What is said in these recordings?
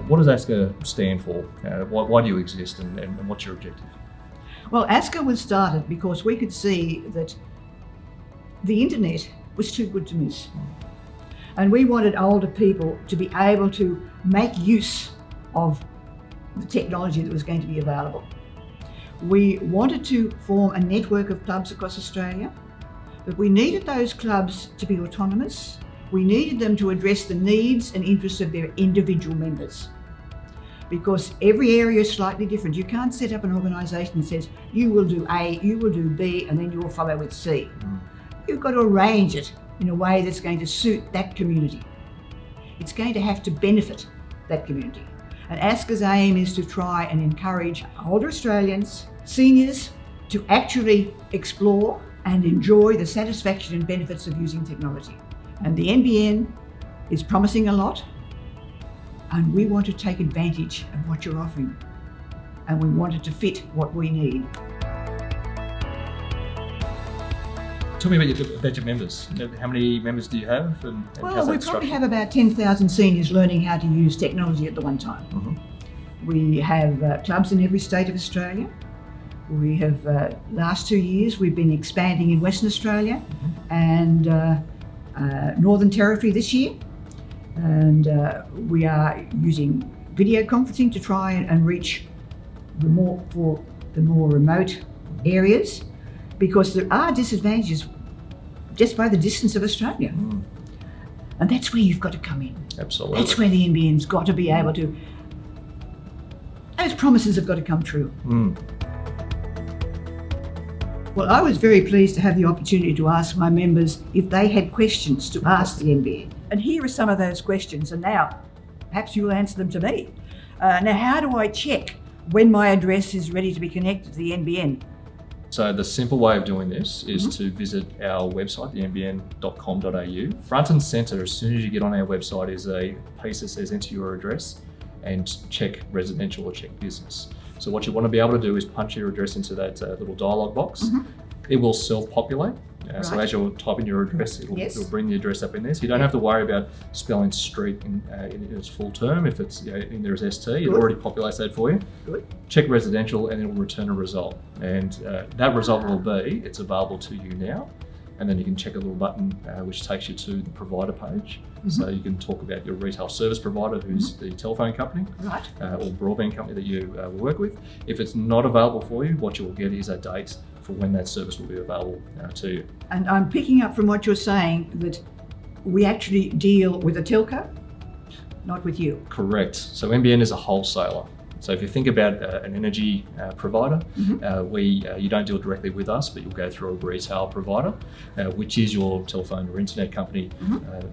What does ASCCA stand for? Why do you exist, and what's your objective? Well, ASCCA was started because we could see that the internet was too good to miss. And we wanted older people to be able to make use of the technology that was going to be available. We wanted to form a network of clubs across Australia, but we needed those clubs to be autonomous. We needed them to address the needs and interests of their individual members, because every area is slightly different. You can't set up an organisation that says, you will do A, you will do B, and then you will follow with C. You've got to arrange it in a way that's going to suit that community. It's going to have to benefit that community. And ASCCA's aim is to try and encourage older Australians, seniors, to actually explore and enjoy the satisfaction and benefits of using technology. And the NBN is promising a lot, and we want to take advantage of what you're offering, and we want it to fit what we need. Tell me about your members. How many members do you have? Well, we probably have about 10,000 seniors learning how to use technology at the one time. Mm-hmm. We have clubs in every state of Australia. We have, last 2 years, we've been expanding in Western Australia and Northern Territory this year. And we are using video conferencing to try and reach the more remote areas, because there are disadvantages just by the distance of Australia. And that's where you've got to come in. Absolutely. That's where the NBN's got to be able to, those promises have got to come true. Well, I was very pleased to have the opportunity to ask my members if they had questions to ask the NBN. And here are some of those questions, and now perhaps you'll answer them to me. Now, how do I check when my address is ready to be connected to the NBN? So the simple way of doing this is to visit our website, the nbn.com.au. Front and centre, as soon as you get on our website, is a piece that says enter your address and check residential or check business. So what you want to be able to do is punch your address into that little dialog box. It will self-populate. So as you're typing your address, it'll bring the address up in there. So you don't have to worry about spelling street in its full term. If it's in there as ST, it already populates that for you. Good. Check residential and it will return a result. And that result will be, it's available to you now. And then you can check a little button which takes you to the provider page. So you can talk about your retail service provider, who's the telephone company or broadband company that you work with. If it's not available for you, what you will get is a date for when that service will be available to you. And I'm picking up from what you're saying that we actually deal with a telco, not with you. Correct. So NBN is a wholesaler. So if you think about an energy provider, you don't deal directly with us, but you'll go through a retail provider, which is your telephone or internet company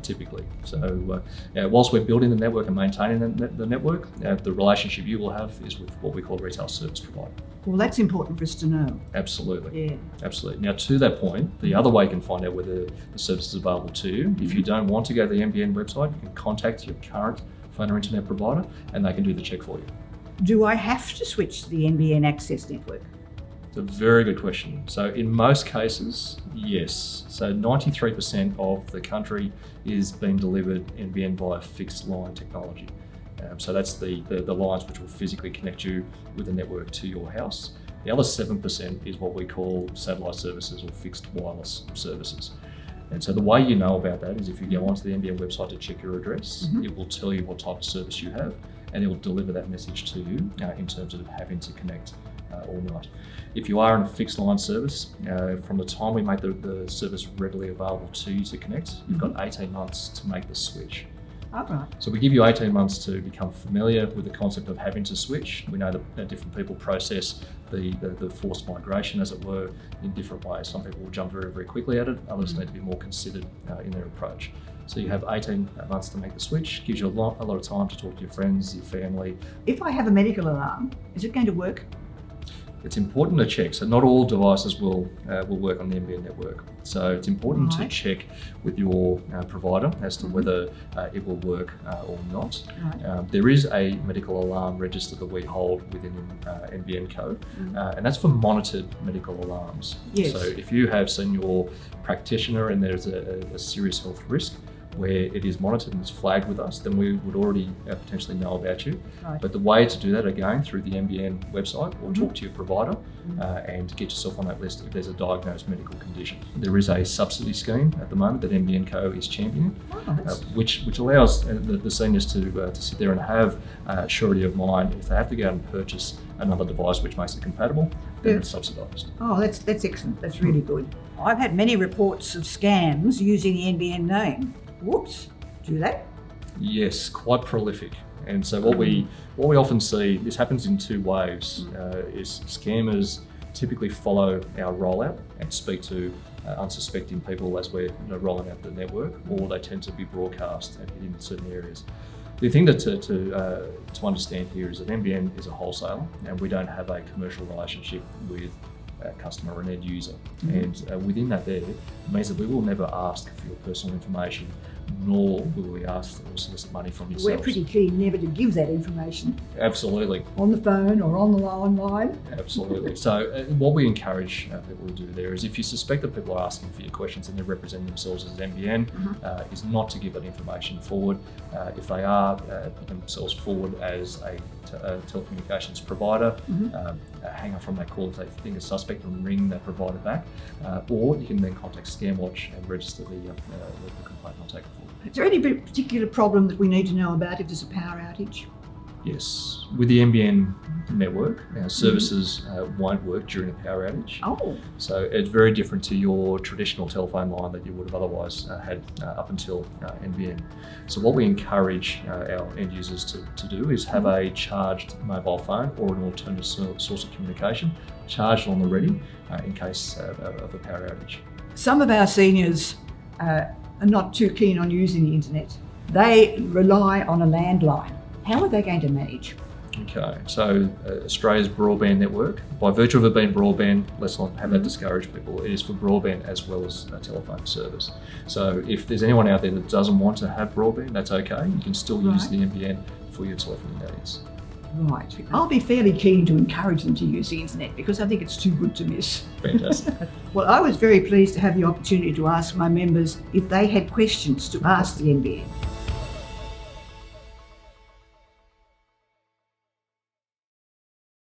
typically. So whilst we're building the network and maintaining the network, the relationship you will have is with what we call a retail service provider. Well, that's important for us to know. Absolutely. Yeah. Absolutely. Now, to that point, the other way you can find out whether the service is available to you, if you don't want to go to the NBN website, you can contact your current phone or internet provider and they can do the check for you. Do I have to switch to the NBN access network? It's a very good question. So in most cases, yes. So 93% of the country is being delivered NBN via fixed line technology. So that's the lines which will physically connect you with the network to your house. The other 7% is what we call satellite services or fixed wireless services. And so the way you know about that is if you go onto the NBN website to check your address, it will tell you what type of service you have, and it will deliver that message to you in terms of having to connect or not. If you are in a fixed line service, from the time we make the service readily available to you to connect, you've got 18 months to make the switch. All right. So we give you 18 months to become familiar with the concept of having to switch. We know that different people process the forced migration, as it were, in different ways. Some people will jump very, very quickly at it. Others need to be more considered in their approach. So you have 18 months to make the switch. Gives you a lot of time to talk to your friends, your family. If I have a medical alarm, is it going to work? It's important to check. So not all devices will work on the NBN network. So it's important to check with your provider as to whether it will work or not. There is a medical alarm register that we hold within NBN Co, and that's for monitored medical alarms. Yes. So if you have seen your practitioner and there's a serious health risk, where it is monitored and is flagged with us, then we would already potentially know about you. Right. But the way to do that, again, through the NBN website, or talk to your provider and get yourself on that list if there's a diagnosed medical condition. There is a subsidy scheme at the moment that NBN Co is championing, which allows the seniors to sit there and have surety of mind if they have to go out and purchase another device which makes it compatible, then it's subsidised. Oh, that's excellent. That's really good. I've had many reports of scams using the NBN name. Whoops, do they? Yes, quite prolific. And so what we often see, this happens in two waves, is scammers typically follow our rollout and speak to unsuspecting people as we're rolling out the network, or they tend to be broadcast and hit in certain areas. The thing to understand here is that NBN is a wholesaler and we don't have a commercial relationship with a customer or an end user. And within that there, it means that we will never ask for your personal information, nor will we ask or solicit money from yourselves. We're pretty keen never to give that information. Absolutely. On the phone or on the line. Absolutely. So what we encourage people to do there is if you suspect that people are asking for your questions and they're representing themselves as NBN, is not to give that information forward. If they are putting themselves forward as a telecommunications provider, hang up from that call if they think a suspect and ring that provider back, or you can then contact ScamWatch and register the complaint and I'll take it forward. Is there any particular problem that we need to know about if there's a power outage? Yes, with the NBN network, our services won't work during a power outage. Oh. So it's very different to your traditional telephone line that you would have otherwise had up until NBN. So what we encourage our end users to do is have a charged mobile phone or an alternative source of communication charged on the ready in case of a power outage. Some of our seniors are not too keen on using the internet. They rely on a landline. How are they going to manage? Okay, so Australia's broadband network, by virtue of it being broadband, let's not have that discourage people. It is for broadband as well as a telephone service. So if there's anyone out there that doesn't want to have broadband, that's okay. You can still use the NBN for your telephony needs. Right. I'll be fairly keen to encourage them to use the internet because I think it's too good to miss. Fantastic. Well, I was very pleased to have the opportunity to ask my members if they had questions to ask the NBN.